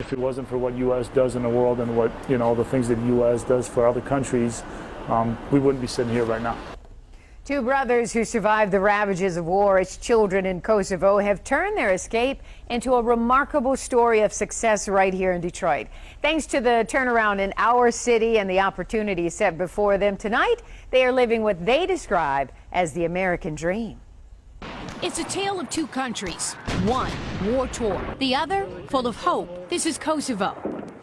If it wasn't for what U.S. does in the world and what, the things that U.S. does for other countries, we wouldn't be sitting here right now. Two brothers who survived the ravages of war as children in Kosovo have turned their escape into a remarkable story of success right here in Detroit. Thanks to the turnaround in our city and the opportunities set before them tonight, they are living what they describe as the American dream. It's a tale of two countries, one war-torn, the other full of hope. This is Kosovo,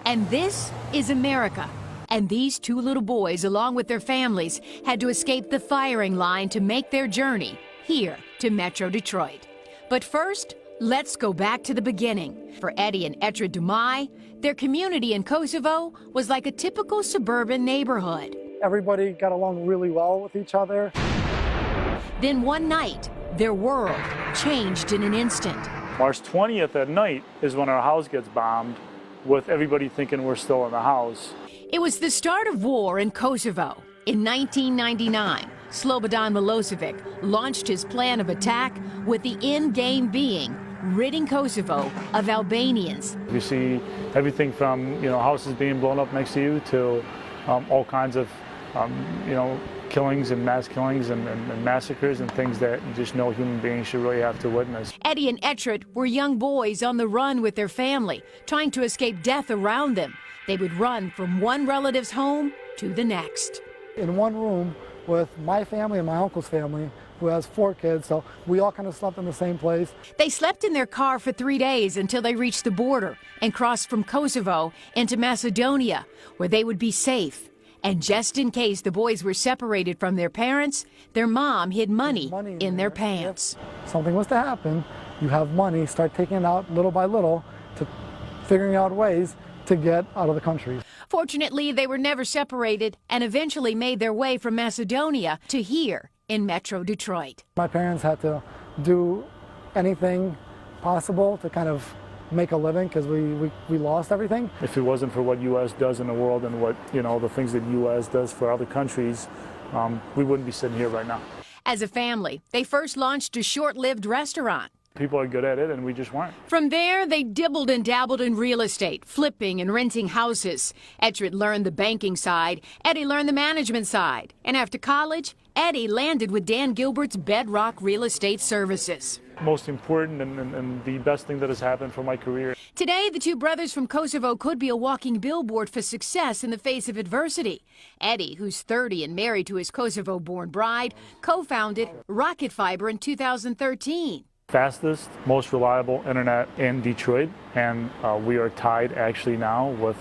and this is America. And these two little boys, along with their families, had to escape the firing line to make their journey here to Metro Detroit. But first, let's go back to the beginning. For Eddie and Etra Demaj, their community in Kosovo was like a typical suburban neighborhood. Everybody got along really well with each other. Then one night, their world changed in an instant. March 20th at night is when our house gets bombed, with everybody thinking we're still in the house. It was the start of war in Kosovo. In 1999, Slobodan Milosevic launched his plan of attack with the end game being ridding Kosovo of Albanians. You see everything from, houses being blown up next to you to all kinds of, killings and mass killings and massacres and things that just no human being should really have to witness. Eddie and Etrit were young boys on the run with their family, trying to escape death around them. They would run from one relative's home to the next. In one room with my family and my uncle's family, who has 4 kids, so we all kind of slept in the same place. They slept in their car for 3 days until they reached the border and crossed from Kosovo into Macedonia, where they would be safe. And just in case the boys were separated from their parents, their mom hid money in their pants. If something was to happen, you have money, start taking it out little by little to figuring out ways to get out of the country. Fortunately, they were never separated and eventually made their way from Macedonia to here in Metro Detroit. My parents had to do anything possible to kind of make a living because we lost everything. If it wasn't for what U.S. does in the world and what, the things that U.S. does for other countries, we wouldn't be sitting here right now. As a family, they first launched a short-lived restaurant. People are good at it, and we just weren't. From there, they dibbled and dabbled in real estate, flipping and renting houses. Etrit learned the banking side, Eddie learned the management side. And after college, Eddie landed with Dan Gilbert's Bedrock Real Estate Services. Most important and the best thing that has happened for my career. Today, the two brothers from Kosovo could be a walking billboard for success in the face of adversity. Eddie, who's 30 and married to his Kosovo-born bride, co-founded Rocket Fiber in 2013. Fastest, most reliable internet in Detroit, and we are tied actually now with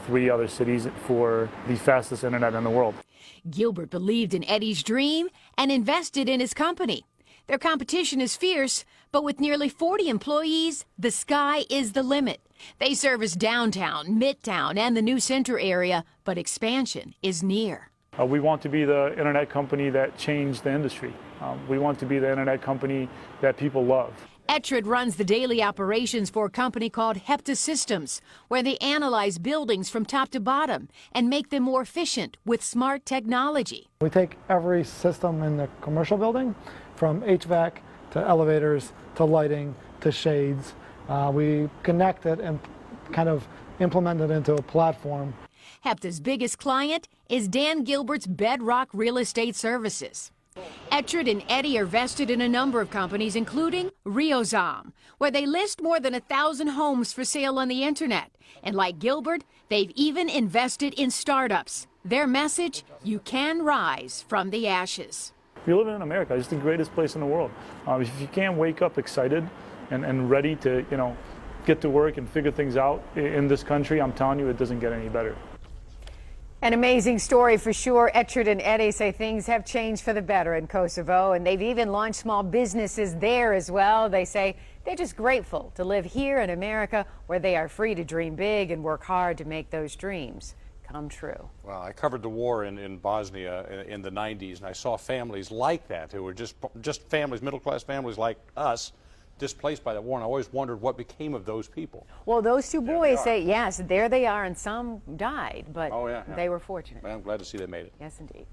3 other cities for the fastest internet in the world. Gilbert believed in Eddie's dream and invested in his company. Their competition is fierce, but with nearly 40 employees, the sky is the limit. They service downtown, midtown, and the new center area, but expansion is near. We want to be the internet company that changed the industry. We want to be the internet company that people love. Etrid runs the daily operations for a company called Hepta Systems, where they analyze buildings from top to bottom and make them more efficient with smart technology. We take every system in the commercial building, from HVAC to elevators to lighting to shades. We connect it and kind of implement it into a platform. Hepta's biggest client is Dan Gilbert's Bedrock Real Estate Services. Etrid and Eddie are vested in a number of companies, including Riozam, where they list more than 1,000 homes for sale on the internet. And like Gilbert, they've even invested in startups. Their message, you can rise from the ashes. We live in America. It's the greatest place in the world. If you can't wake up excited and ready to, get to work and figure things out in this country, I'm telling you, it doesn't get any better. An amazing story for sure. Etrid and Eddie say things have changed for the better in Kosovo, and they've even launched small businesses there as well. They say they're just grateful to live here in America, where they are free to dream big and work hard to make those dreams come true. Well, I covered the war in Bosnia in the 90s, and I saw families like that who were just families, middle-class families like us, displaced by the war, and I always wondered what became of those people. Well, those two boys say, yes, there they are, and some died, but they were fortunate. I'm glad to see they made it. Yes, indeed.